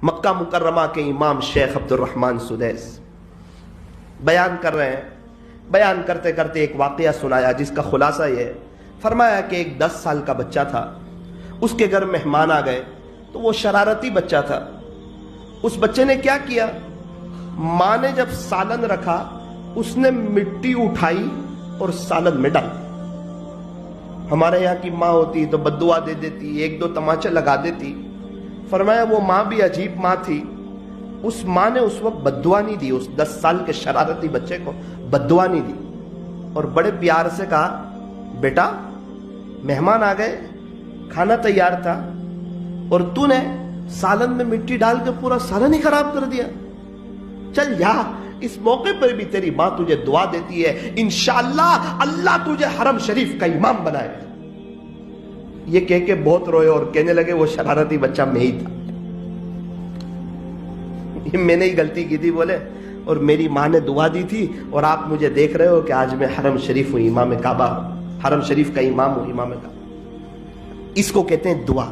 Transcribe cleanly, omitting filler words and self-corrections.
مکہ مکرمہ کے امام شیخ عبد الرحمن سدیس بیان کر رہے ہیں. بیان کرتے کرتے ایک واقعہ سنایا جس کا خلاصہ یہ ہے. فرمایا کہ ایک 10 سال کا بچہ تھا, اس کے گھر مہمان آ گئے تو وہ شرارتی بچہ تھا. اس بچے نے کیا کیا, ماں نے جب سالن رکھا اس نے مٹی اٹھائی اور سالن میں ڈال. ہمارے یہاں کی ماں ہوتی تو بددعا دے دیتی, 1-2 تماچے لگا دیتی. فرمایا وہ ماں بھی عجیب ماں تھی. اس ماں نے اس وقت بددعا نہیں دی, اس 10 سال کے شرارتی بچے کو بددعا نہیں دی, اور بڑے پیار سے کہا بیٹا مہمان آ گئے, کھانا تیار تھا اور تو نے سالن میں مٹی ڈال کے پورا سالن ہی خراب کر دیا. چل جا, اس موقع پر بھی تیری ماں تجھے دعا دیتی ہے, انشاءاللہ اللہ تجھے حرم شریف کا امام بنائے. یہ کہہ کے بہت روئے اور کہنے لگے وہ شرارتی بچہ میں ہی تھا, میں نے ہی غلطی کی تھی بولے, اور میری ماں نے دعا دی تھی, اور آپ مجھے دیکھ رہے ہو کہ آج میں حرم شریف ہوں, امام کعبہ, حرم شریف کا امام ہوں, امام کعبہ. اس کو کہتے ہیں دعا.